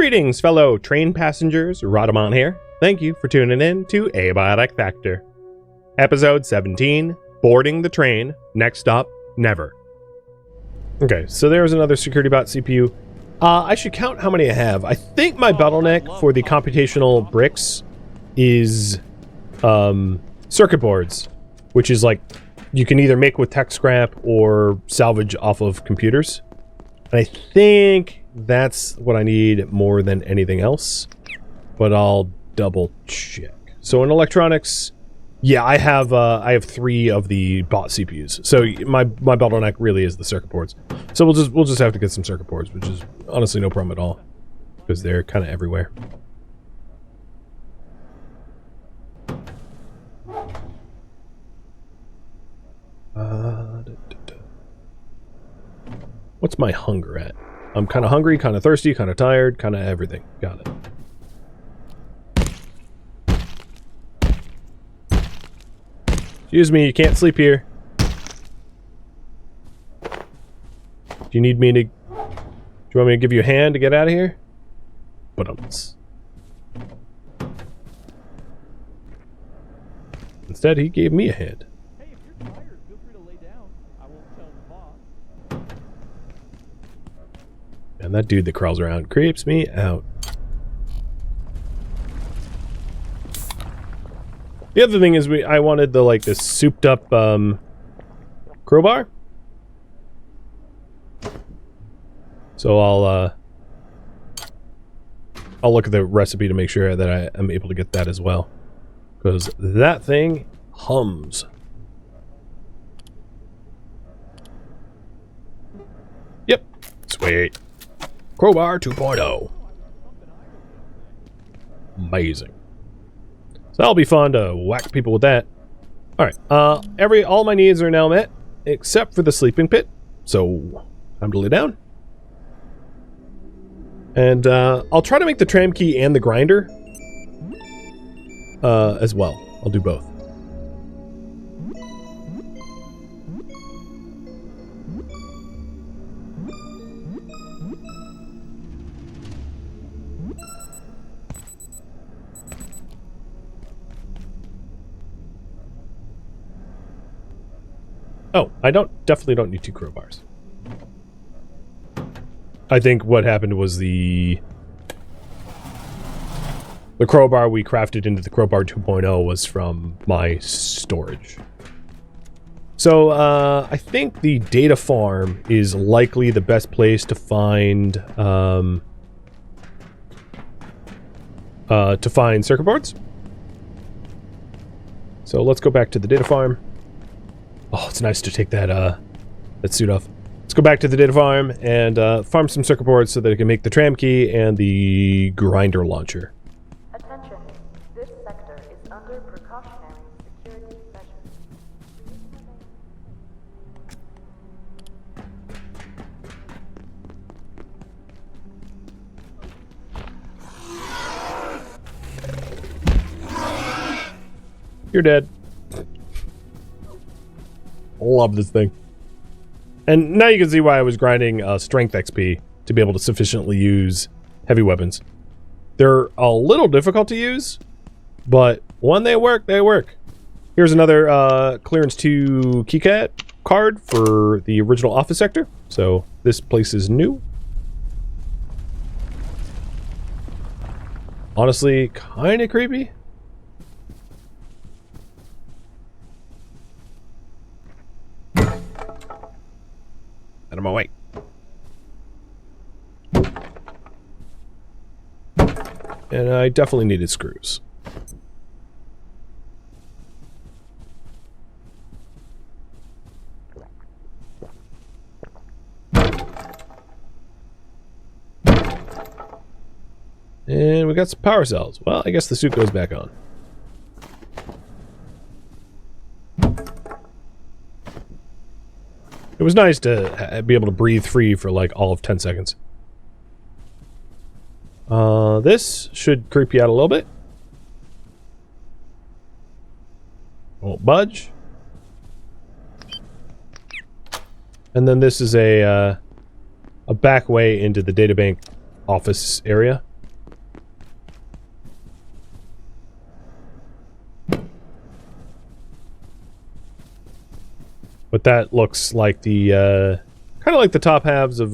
Greetings, fellow train passengers. Rhadamant here. Thank you for tuning in to Abiotic Factor. Episode 17, Boarding the Train. Next stop, Never. Okay, so there's another security bot CPU. I should count how many I have. I think my bottleneck for the computational bricks is circuit boards, which is like you can either make with tech scrap or salvage off of computers. And I think that's what I need more than anything else, but I'll double check. So in electronics, yeah, I have 3 of the bot CPUs. So my bottleneck really is the circuit boards. So we'll just have to get some circuit boards, which is honestly no problem at all because they're kind of everywhere. What's my hunger at? I'm kind of hungry, kind of thirsty, kind of tired, kind of everything. Got it. Excuse me, you can't sleep here. Do you need me to... Do you want me to give you a hand to get out of here? Instead, he gave me a hand. Hey, if you're tired, feel free to lay down. I won't tell the boss. And that dude that crawls around creeps me out. The other thing is I wanted this souped up crowbar. So I'll look at the recipe to make sure that I am able to get that as well. Because that thing hums. Yep. Sweet. Crowbar 2.0. Amazing. So that'll be fun to whack people with that. Alright, all my needs are now met, except for the sleeping pit. So, time to lay down. And, I'll try to make the tram key and the grinder, as well. I'll do both. Oh, I definitely don't need 2 crowbars. I think what happened was the crowbar we crafted into the crowbar 2.0 was from my storage. So, I think the data farm is likely the best place to find, circuit boards. So let's go back to the data farm. Oh, it's nice to take that suit off. Let's go back to the data farm and farm some circuit boards so that I can make the tram key and the grinder launcher. Attention, this sector is under precautionary security measures. You're dead. Love this thing. And now you can see why I was grinding strength XP to be able to sufficiently use heavy weapons. They're a little difficult to use, but when they work, they work. Here's another clearance 2 keycard card for the original office sector. So this place is new. Honestly, kind of creepy. Out of my way. And I definitely needed screws. And we got some power cells. Well, I guess the suit goes back on. It was nice to be able to breathe free for like all of 10 seconds. This should creep you out a little bit. Won't budge. And then this is a back way into the databank office area. But that looks like the kind of like the top halves of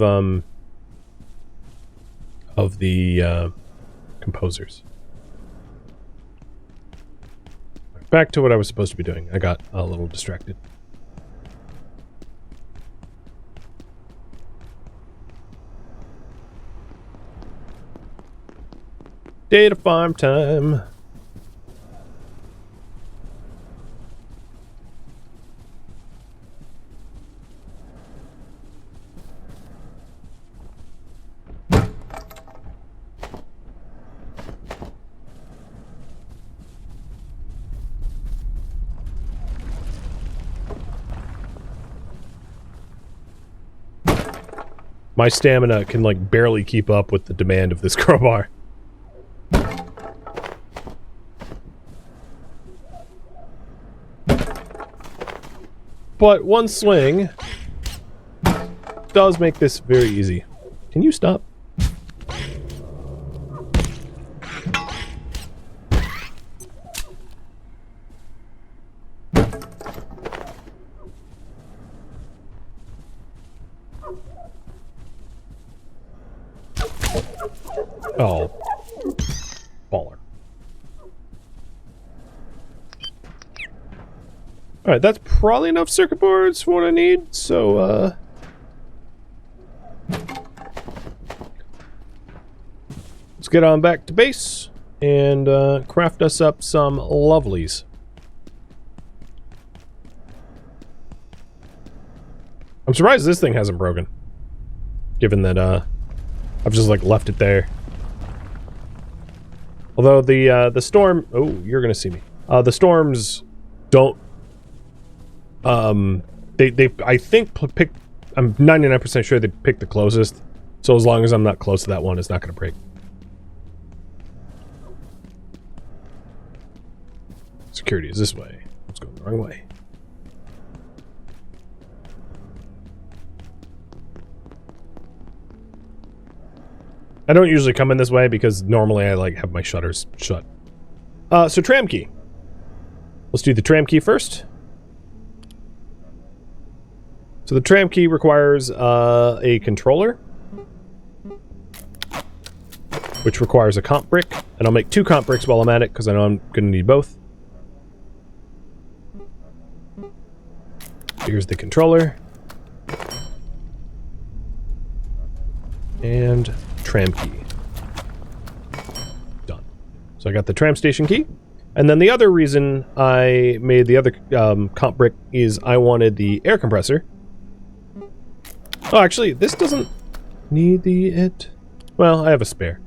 the composers. Back to what I was supposed to be doing. I got a little distracted. Data farm time. My stamina can, like, barely keep up with the demand of this crowbar. But one swing does make this very easy. Can you stop? Oh, baller. Alright, that's probably enough circuit boards for what I need, so, let's get on back to base and, craft us up some lovelies. I'm surprised this thing hasn't broken. Given that, I've just, like, left it there. Although the storm... Oh, you're gonna see me. The storms don't... I think pick... I'm 99% sure they picked the closest. So as long as I'm not close to that one, it's not gonna break. Security is this way. I was going the wrong way. I don't usually come in this way because normally I like have my shutters shut. So tram key. Let's do the tram key first. So the tram key requires a controller, which requires a comp brick, and I'll make 2 comp bricks while I'm at it because I know I'm going to need both. Here's the controller. And tram key. Done. So I got the tram station key. And then the other reason I made the other comp brick is I wanted the air compressor. Oh, actually, this doesn't need it. Well, I have a spare.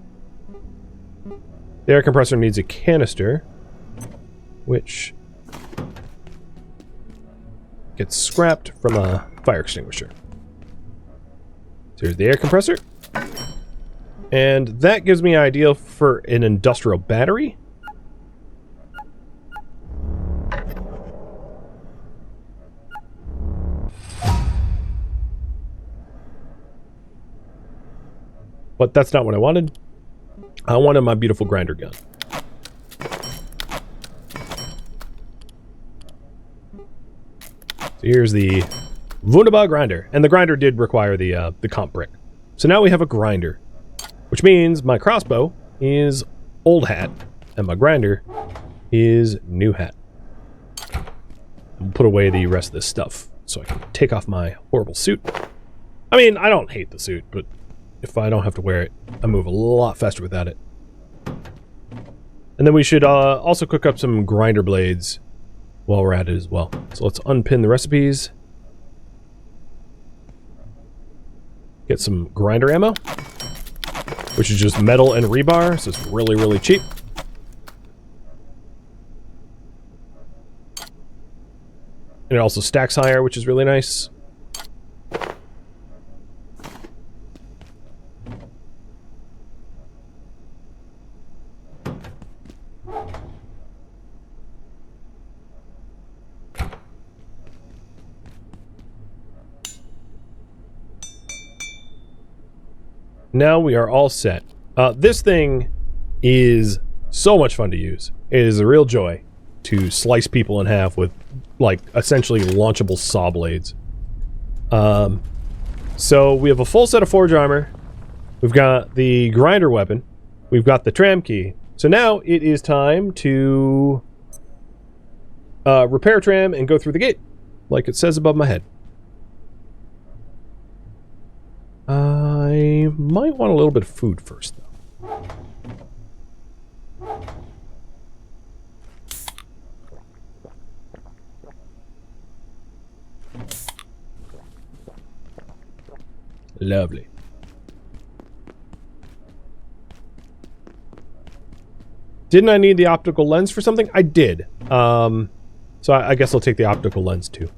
The air compressor needs a canister, which gets scrapped from a fire extinguisher. So here's the air compressor. And that gives me an idea for an industrial battery. But that's not what I wanted. I wanted my beautiful grinder gun. So here's the Wunderbar grinder. And the grinder did require the comp brick. So now we have a grinder. Which means my crossbow is old hat, and my grinder is new hat. I'll put away the rest of this stuff so I can take off my horrible suit. I mean, I don't hate the suit, but if I don't have to wear it, I move a lot faster without it. And then we should also cook up some grinder blades while we're at it as well. So let's unpin the recipes. Get some grinder ammo, which is just metal and rebar, so it's really, really cheap. And it also stacks higher, which is really nice. Now we are all set. This thing is so much fun to use. It is a real joy. to slice people in half with, like, essentially launchable saw blades. So we have a full set of forge armor. We've got the grinder weapon. We've got the tram key. So now it is time to repair tram and go through the gate, like it says above my head. I might want a little bit of food first, though. Lovely. Didn't I need the optical lens for something? I did. So I guess I'll take the optical lens too.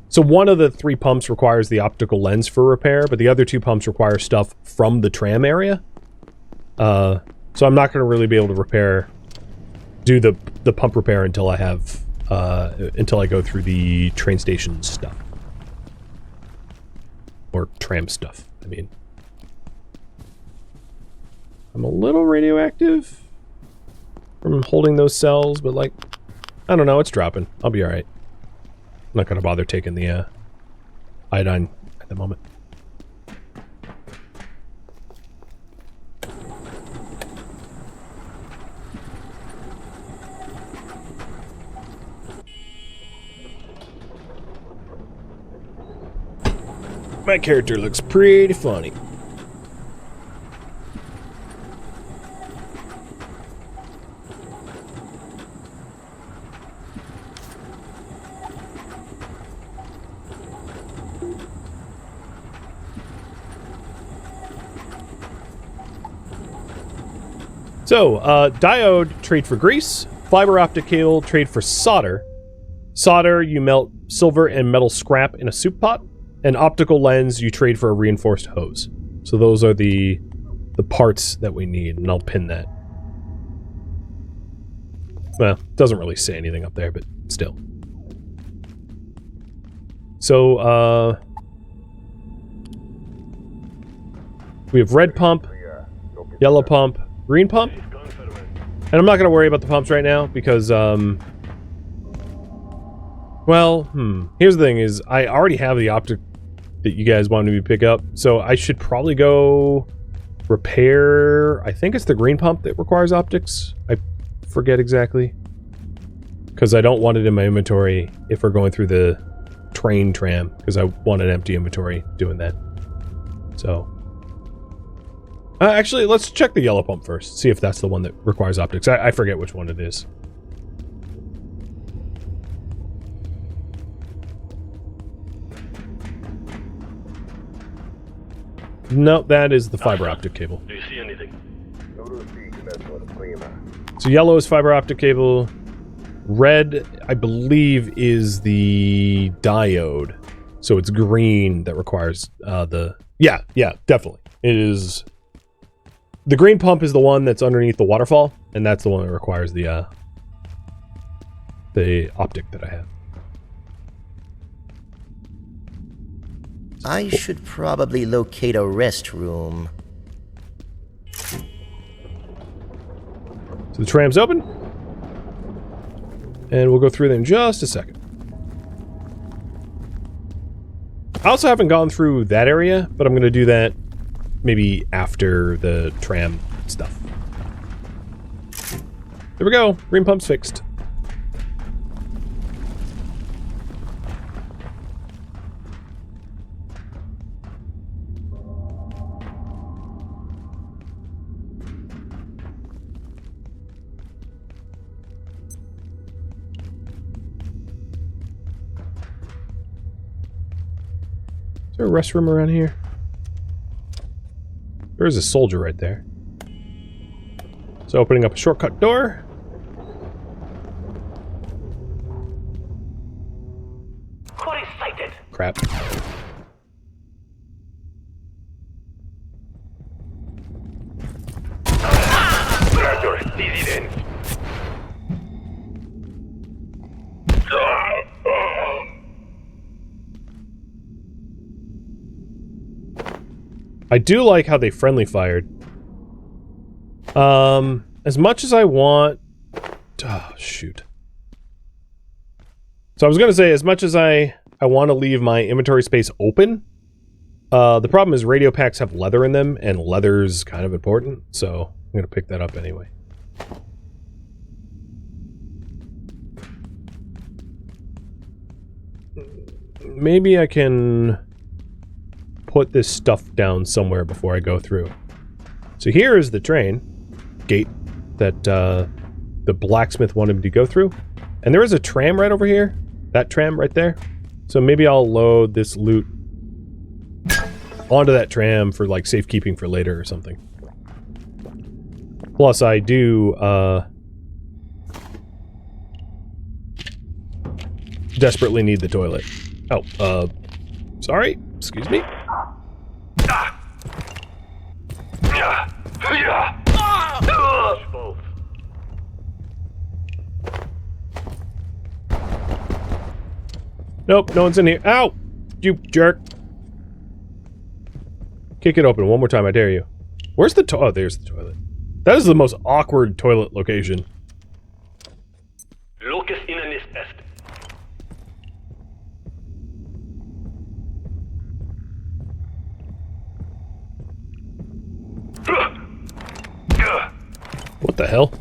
So one of the 3 pumps requires the optical lens for repair, but the other 2 pumps require stuff from the tram area. So I'm not going to really be able to do the pump repair until I have, until I go through the train station stuff. Or tram stuff, I mean. I'm a little radioactive from holding those cells, but like, I don't know, it's dropping. I'll be alright. I'm not going to bother taking the iodine at the moment. My character looks pretty funny. So, diode, trade for grease. Fiber optic cable, trade for solder. Solder, you melt silver and metal scrap in a soup pot. And optical lens, you trade for a reinforced hose. So those are the parts that we need, and I'll pin that. Well, it doesn't really say anything up there, but still. So, we have red pump, yellow pump, green pump. And I'm not going to worry about the pumps right now, because, well, here's the thing is, I already have the optic that you guys wanted me to pick up, so I should probably go repair, I think it's the green pump that requires optics. I forget exactly. Because I don't want it in my inventory if we're going through the train tram, because I want an empty inventory doing that. So, actually, let's check the yellow pump first, see if that's the one that requires optics. I forget which one it is. Nope, that is the fiber optic cable. Do you see anything? So yellow is fiber optic cable. Red, I believe, is the diode. So it's green that requires the... Yeah, definitely. It is... The green pump is the one that's underneath the waterfall, and that's the one that requires the optic that I have. I should probably locate a restroom. So the tram's open. And we'll go through them in just a second. I also haven't gone through that area, but I'm going to do that maybe after the tram stuff. There we go. Green pump's fixed. Is there a restroom around here? There's a soldier right there. So opening up a shortcut door. Quarry sighted. Crap. Raptor, easy then. I do like how they friendly fired. As much as I want... Oh, shoot. So I was going to say, as much as I want to leave my inventory space open, the problem is radio packs have leather in them, and leather's kind of important, so I'm going to pick that up anyway. Maybe I can put this stuff down somewhere before I go through. So here is the train gate that the blacksmith wanted me to go through. And there is a tram right over here. That tram right there. So maybe I'll load this loot onto that tram for like safekeeping for later or something. Plus I do desperately need the toilet. Oh, sorry. Excuse me. Nope, no one's in here. Ow! You jerk. Kick it open one more time, I dare you. Where's the toilet? Oh, there's the toilet. That is the most awkward toilet location. Locus in an est. What the hell?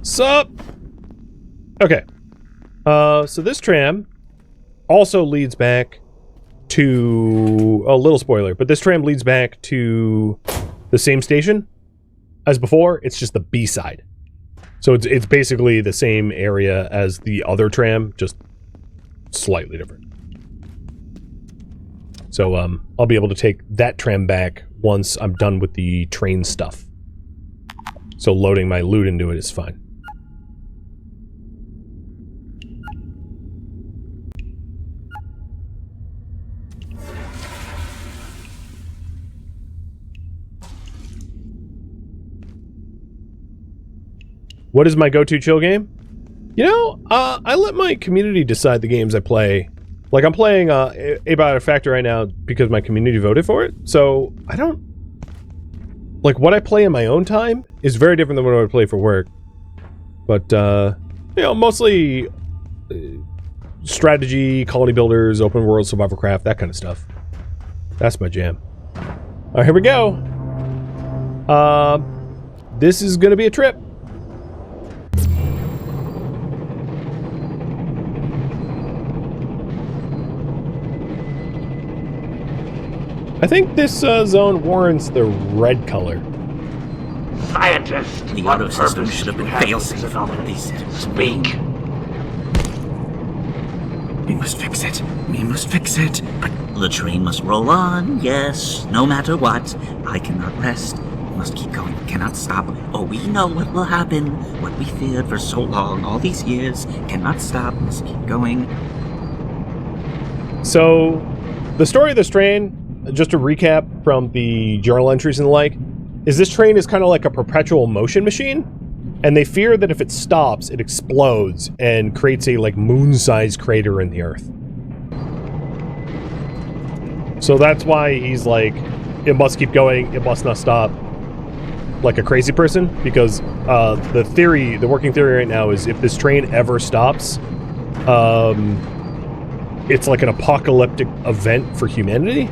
Sup? Okay. So this tram also leads back to... a little spoiler, but this tram leads back to the same station as before. It's just the B side. So it's basically the same area as the other tram, just slightly different. So I'll be able to take that tram back once I'm done with the train stuff. So loading my loot into it is fine. What is my go-to chill game? You know, I let my community decide the games I play. Like, I'm playing Abiotic Factor right now because my community voted for it. So, I don't... like, what I play in my own time is very different than what I would play for work. But, you know, mostly strategy, colony builders, open world, survival craft, that kind of stuff. That's my jam. Alright, here we go. This is gonna be a trip. I think this zone warrants the red color. Scientist, The auto system should have been fail-safe. They said it was weak. We must fix it. We must fix it. But the train must roll on, yes, no matter what. I cannot rest. We must keep going. We cannot stop. Oh, we know what will happen. What we feared for so long, all these years. Cannot stop. Must keep going. So, the story of this train, just to recap from the journal entries and the like, is this train is kind of like a perpetual motion machine, and they fear that if it stops, it explodes and creates a like moon-sized crater in the earth. So that's why he's like, it must keep going, it must not stop, like a crazy person, because the working theory right now is if this train ever stops, it's like an apocalyptic event for humanity.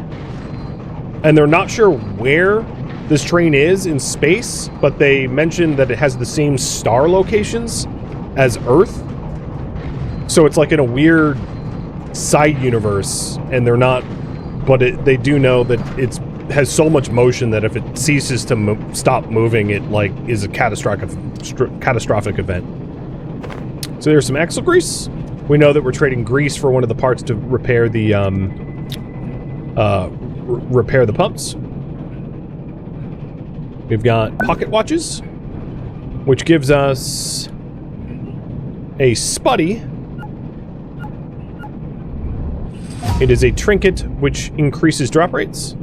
And they're not sure where this train is in space, but they mentioned that it has the same star locations as Earth. So it's like in a weird side universe, and they're not, but they do know that it has so much motion that if it ceases to stop moving, it like is a catastrophic event. So there's some axle grease. We know that we're trading grease for one of the parts to repair the pumps. We've got pocket watches, which gives us a spuddy. It is a trinket which increases drop rates,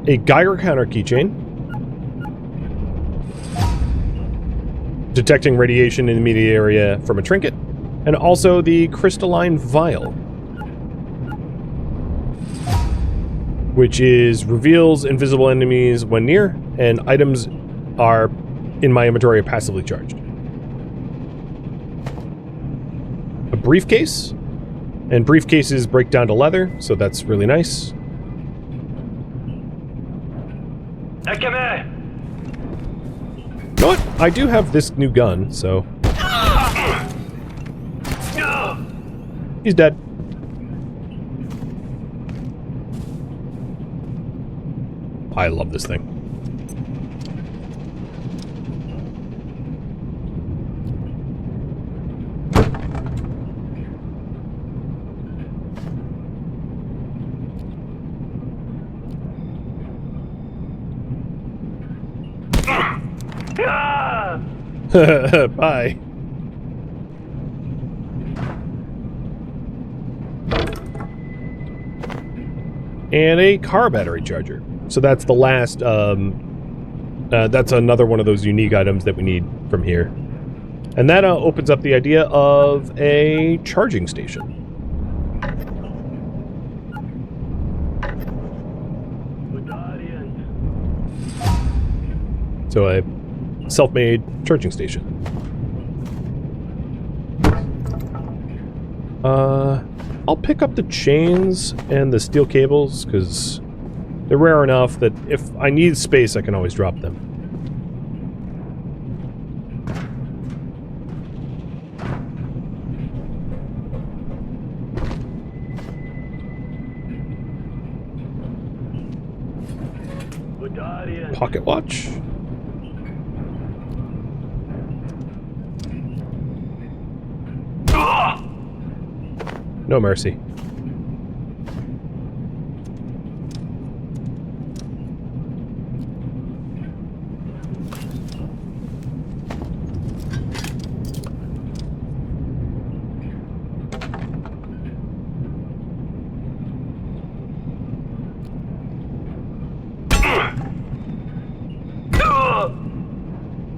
a Geiger counter keychain, detecting radiation in the immediate area from a trinket, and also the crystalline vial, which reveals invisible enemies when near, and items are in my inventory are passively charged. A briefcase, and briefcases break down to leather, so that's really nice. You know what? I do have this new gun, so... He's dead. I love this thing. Bye. And a car battery charger. So that's the last, that's another one of those unique items that we need from here. And that opens up the idea of a charging station. So a self-made charging station. I'll pick up the chains and the steel cables, because they're rare enough that if I need space, I can always drop them. Pocket watch. No mercy.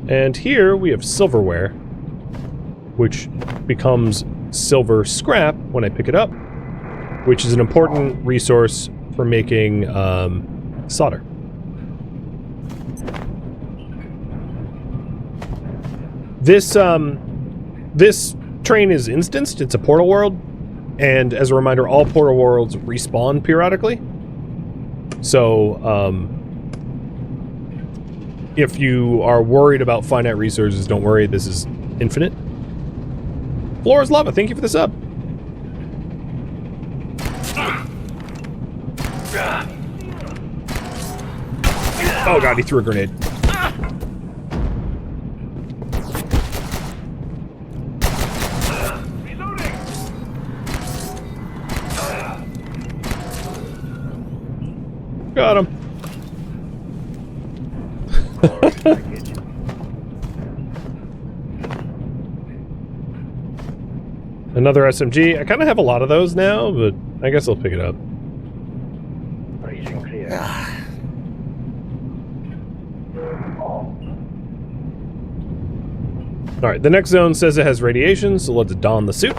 And here we have silverware, which becomes silver scrap when I pick it up, which is an important resource for making solder. This train is instanced. It's a portal world, and as a reminder, all portal worlds respawn periodically. So if you are worried about finite resources, don't worry. This is infinite. Floor is lava. Thank you for the sub. Oh god, he threw a grenade. Got him. Another SMG. I kind of have a lot of those now, but I guess I'll pick it up. Alright, the next zone says it has radiation, so let's don the suit.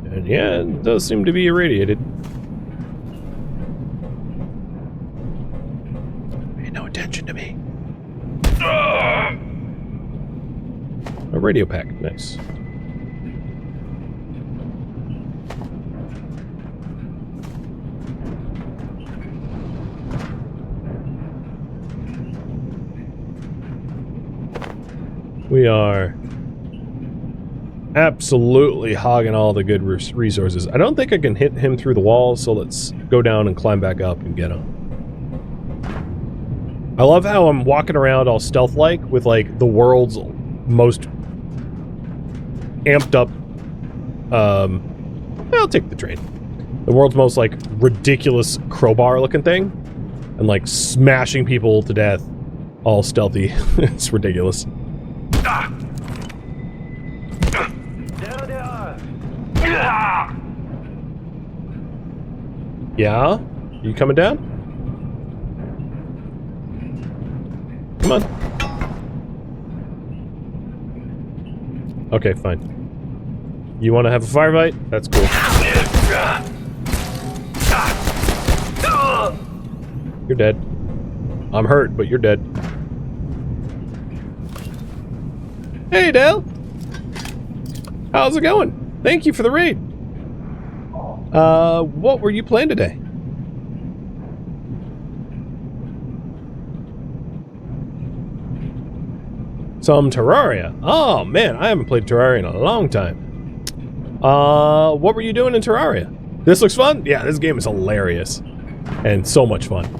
And yeah, it does seem to be irradiated. Pay no attention to me. A radio pack, nice. We are absolutely hogging all the good resources. I don't think I can hit him through the wall, so let's go down and climb back up and get him. I love how I'm walking around all stealth-like with, like, the world's most amped up, I'll take the train. The world's most, like, ridiculous crowbar-looking thing. And, like, smashing people to death. All stealthy. It's ridiculous. Yeah? You coming down? Come on. Okay, fine. You want to have a firefight? That's cool. You're dead. I'm hurt, but you're dead. Hey, Dale! How's it going? Thank you for the raid. What were you playing today? Some Terraria. Oh, man, I haven't played Terraria in a long time. What were you doing in Terraria? This looks fun? Yeah, this game is hilarious. And so much fun.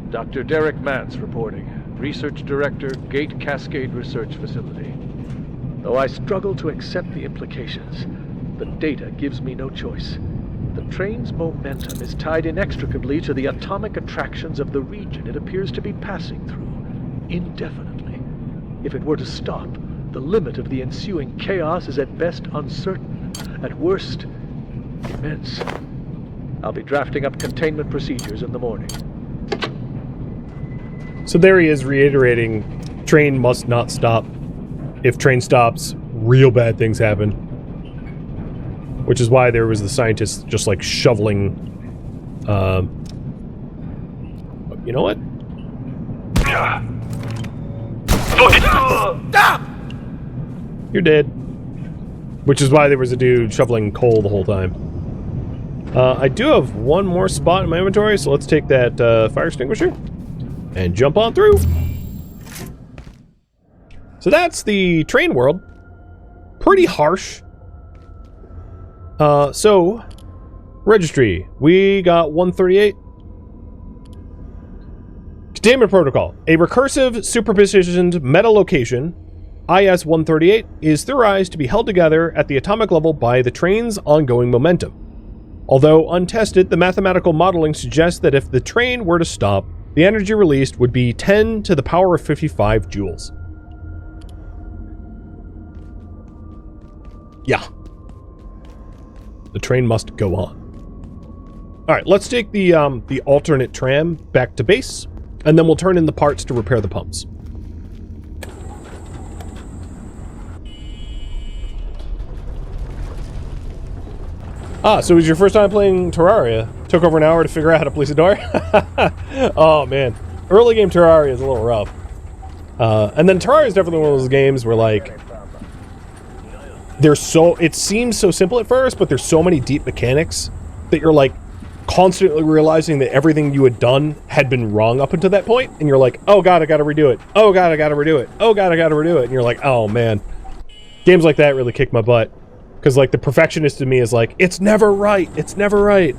Dr. Derek Mance reporting. Research Director, Gate Cascade Research Facility. Though I struggle to accept the implications, the data gives me no choice. The train's momentum is tied inextricably to the atomic attractions of the region it appears to be passing through, indefinitely. If it were to stop, the limit of the ensuing chaos is at best uncertain, at worst, immense. I'll be drafting up containment procedures in the morning. So there he is reiterating, train must not stop. If train stops, real bad things happen. Which is why there was the scientists just like shoveling, you know what? Stop! You're dead. Which is why there was a dude shoveling coal the whole time. I do have one more spot in my inventory, so let's take that fire extinguisher and jump on through. So that's the train world. Pretty harsh. So, registry. We got 138. Containment protocol. A recursive, superpositioned meta location, IS-138, is theorized to be held together at the atomic level by the train's ongoing momentum. Although untested, the mathematical modeling suggests that if the train were to stop, the energy released would be 10 to the power of 55 joules. Yeah. The train must go on. Alright, let's take the alternate tram back to base, and then we'll turn in the parts to repair the pumps. Ah, so it was your first time playing Terraria. Took over an hour to figure out how to place a door? Oh, man. Early game Terraria is a little rough. And then Terraria is definitely one of those games where, like, it seems so simple at first, but there's so many deep mechanics that you're, like, constantly realizing that everything you had done had been wrong up until that point, and you're like, oh god, I gotta redo it. Oh god, I gotta redo it. Oh god, I gotta redo it. And you're like, oh man. Games like that really kick my butt. Because, like, the perfectionist in me is like, it's never right. It's never right.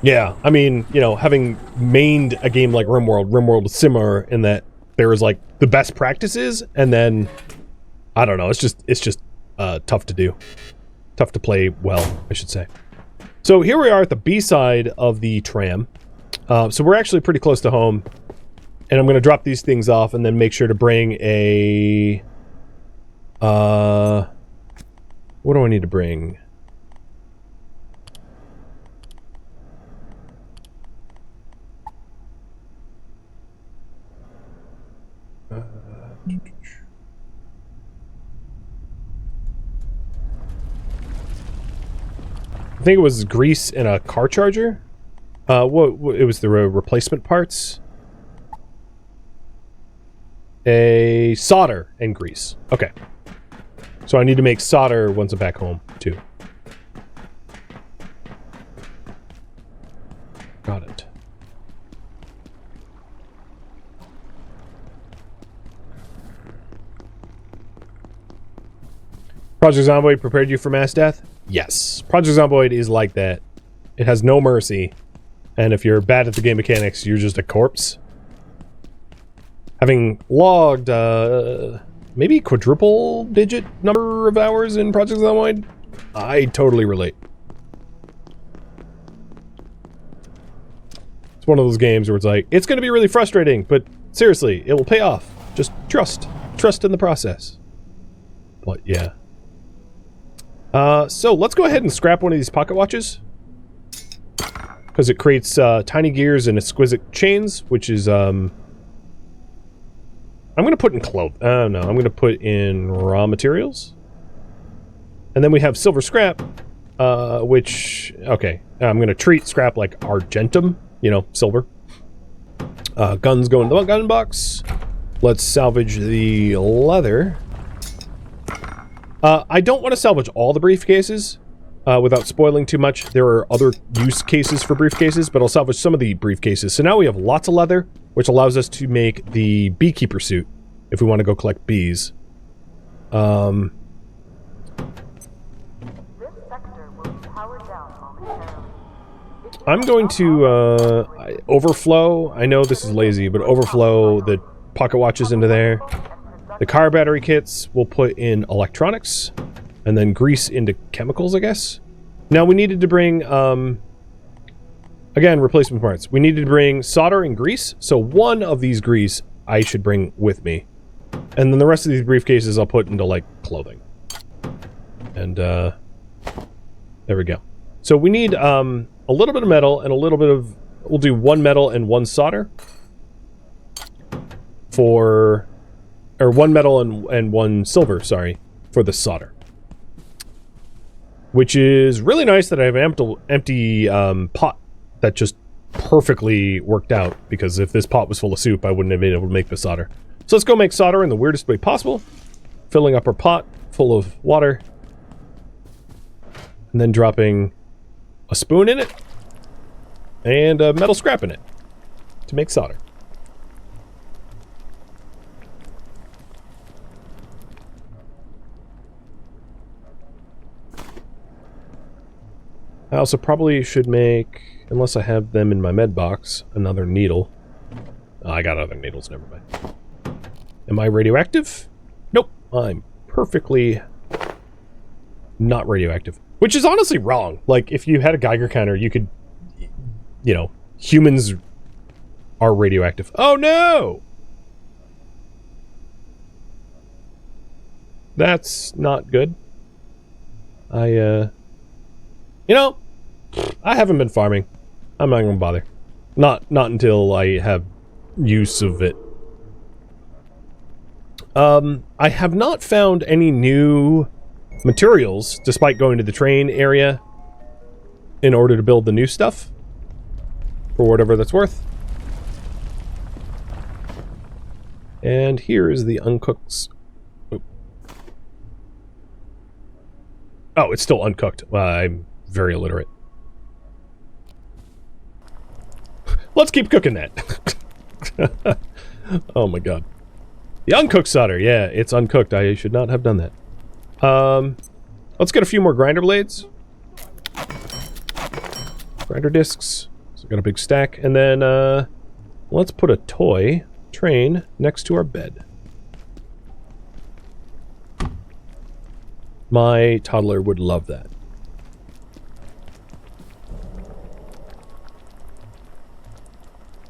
Yeah, I mean, you know, having mained a game like RimWorld is similar in that there is, like, the best practices, and then, I don't know, it's just tough to do. Tough to play well, I should say. So here we are at the B side of the tram. So we're actually pretty close to home. And I'm going to drop these things off and then make sure to bring a... what do I need to bring? I think it was grease and a car charger. What it was the replacement parts. A solder and grease. Okay. So I need to make solder once I'm back home, too. Got it. Project Zomboid prepared you for mass death? Yes. Project Zomboid is like that. It has no mercy. And if you're bad at the game mechanics, you're just a corpse. Having logged, maybe quadruple digit number of hours in Project Zomboid, I totally relate. It's one of those games where it's like, it's going to be really frustrating, but seriously, it will pay off. Just trust. Trust in the process. But yeah. So let's go ahead and scrap one of these pocket watches. Because it creates tiny gears and exquisite chains, which is, I'm going to put in no, I'm going to put in raw materials. And then we have silver scrap, which, okay, I'm going to treat scrap like argentum, you know, silver. Guns go in the gun box. Let's salvage the leather. I don't want to salvage all the briefcases without spoiling too much. There are other use cases for briefcases, but I'll salvage some of the briefcases. So now we have lots of leather, which allows us to make the beekeeper suit if we want to go collect bees. This sector will be powered down momentarily. I'm going to overflow. I know this is lazy, but overflow the pocket watches into there. The car battery kits we'll put in electronics, and then grease into chemicals, I guess. Now we needed to bring, again, replacement parts. We needed to bring solder and grease, so one of these grease I should bring with me. And then the rest of these briefcases I'll put into, like, clothing. And, there we go. So we need, a little bit of metal and a little bit of... We'll do one metal and one solder. For... Or one metal and one silver, sorry, for the solder. Which is really nice that I have an empty pot that just perfectly worked out, because if this pot was full of soup, I wouldn't have been able to make the solder. So let's go make solder in the weirdest way possible. Filling up our pot full of water. And then dropping a spoon in it. And a metal scrap in it. To make solder. I also probably should make, unless I have them in my med box, another needle. Oh, I got other needles, never mind. Am I radioactive? Nope, I'm perfectly not radioactive. Which is honestly wrong. Like, if you had a Geiger counter, you could, you know, humans are radioactive. Oh no! That's not good. You know, I haven't been farming. I'm not gonna bother. Not until I have use of it. I have not found any new materials, despite going to the train area in order to build the new stuff. For whatever that's worth. And here is the uncooked... Oh, it's still uncooked. I'm very illiterate. Let's keep cooking that. Oh my god. The uncooked solder. Yeah, it's uncooked. I should not have done that. Let's get a few more grinder blades. Grinder discs. So we got a big stack. And then, let's put a toy train next to our bed. My toddler would love that.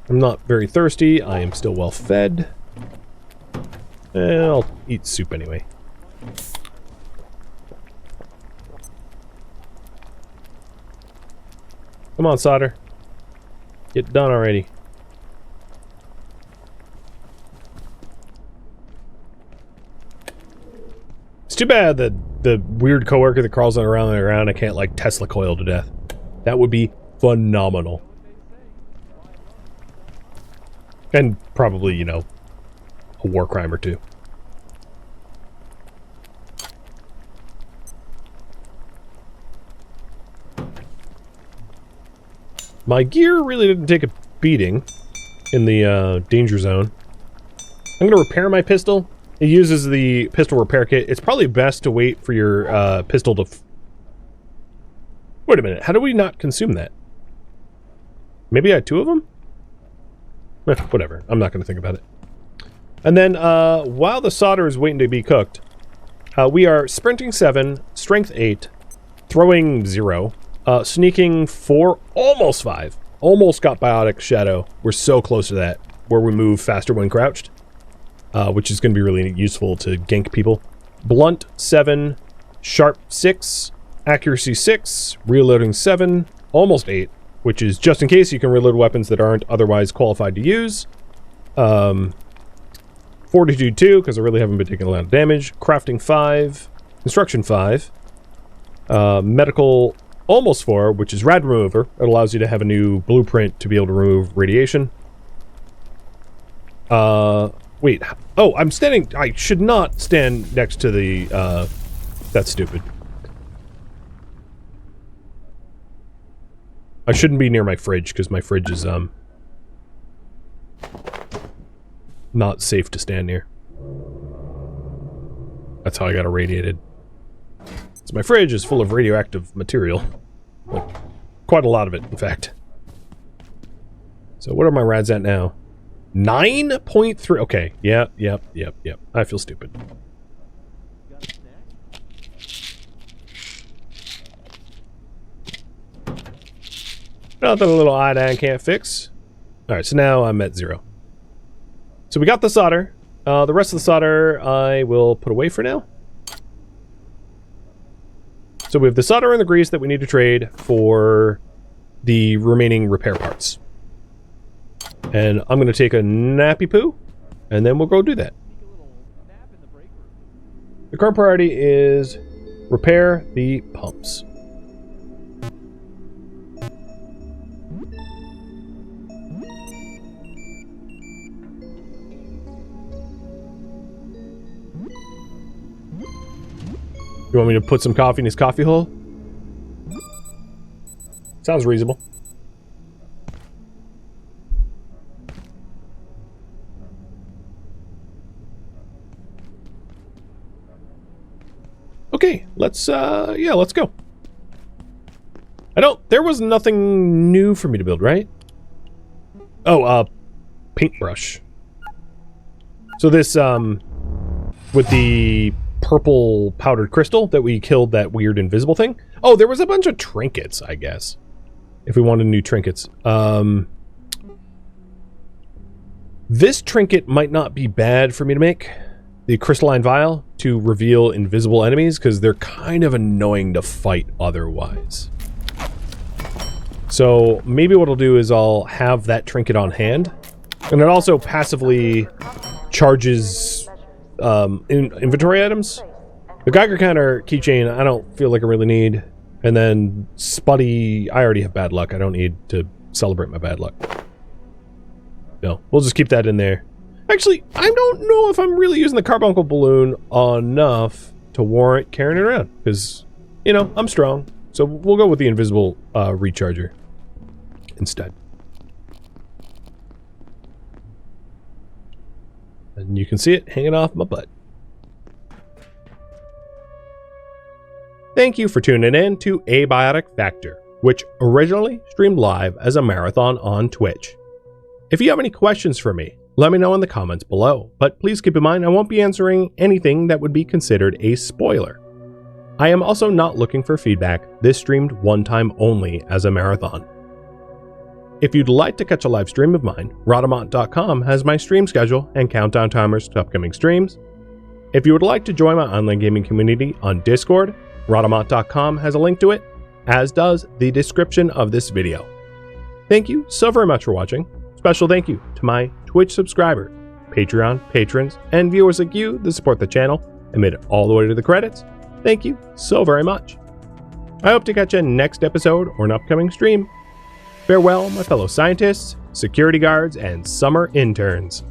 I'm not very thirsty. I am still well fed. I'll eat soup anyway. Come on, solder. Get done already. It's too bad that the weird coworker that crawls around and around I can't, like, Tesla coil to death. That would be phenomenal. And probably, you know, a war crime or two. My gear really didn't take a beating in the danger zone. I'm going to repair my pistol. It uses the pistol repair kit. It's probably best to wait for your pistol to... Wait a minute. How do we not consume that? Maybe I had two of them? Whatever. I'm not going to think about it. And then, while the solder is waiting to be cooked, we are sprinting 7, strength 8, throwing 0, sneaking 4, almost 5. Almost got biotic shadow. We're so close to that, where we move faster when crouched, which is going to be really useful to gank people. Blunt 7, sharp 6, accuracy 6, reloading 7, almost 8. Which is just in case you can reload weapons that aren't otherwise qualified to use. Fortitude 2, because I really haven't been taking a lot of damage. Crafting 5. Construction 5. Medical almost 4, which is rad remover. It allows you to have a new blueprint to be able to remove radiation. Wait. Oh, I'm standing... I should not stand next to the, that's stupid. I shouldn't be near my fridge, because my fridge is, not safe to stand near. That's how I got irradiated. So my fridge is full of radioactive material. Like, quite a lot of it, in fact. So what are my rads at now? 9.3. Okay. Yep. I feel stupid. Nothing a little iodine can't fix. Alright, so now I'm at 0. So we got the solder. The rest of the solder I will put away for now. So we have the solder and the grease that we need to trade for the remaining repair parts. And I'm going to take a nappy poo, and then we'll go do that. The current priority is repair the pumps. You want me to put some coffee in his coffee hole? Sounds reasonable. Okay, let's go. There was nothing new for me to build, right? Oh, paintbrush. So this, with the purple powdered crystal that we killed that weird invisible thing. Oh, there was a bunch of trinkets, I guess. If we wanted new trinkets. This trinket might not be bad for me to make. The crystalline vial to reveal invisible enemies, because they're kind of annoying to fight otherwise. So maybe what I'll do is I'll have that trinket on hand. And it also passively charges inventory items. The Geiger counter keychain I don't feel like I really need. And then Spuddy, I already have bad luck. I don't need to celebrate my bad luck. No, we'll just keep that in there. Actually, I don't know if I'm really using the carbuncle balloon enough to warrant carrying it around. Because, you know, I'm strong. So we'll go with the invisible recharger instead. And you can see it hanging off my butt. Thank you for tuning in to Abiotic Factor, which originally streamed live as a marathon on Twitch. If you have any questions for me, let me know in the comments below, but please keep in mind I won't be answering anything that would be considered a spoiler. I am also not looking for feedback. This streamed one time only as a marathon. If you'd like to catch a live stream of mine, Rhadamant.com has my stream schedule and countdown timers to upcoming streams. If you would like to join my online gaming community on Discord, Rhadamant.com has a link to it, as does the description of this video. Thank you so very much for watching. Special thank you to my Twitch subscribers, Patreon patrons, and viewers like you that support the channel and made it all the way to the credits. Thank you so very much. I hope to catch you next episode or an upcoming stream. Farewell, my fellow scientists, security guards, and summer interns.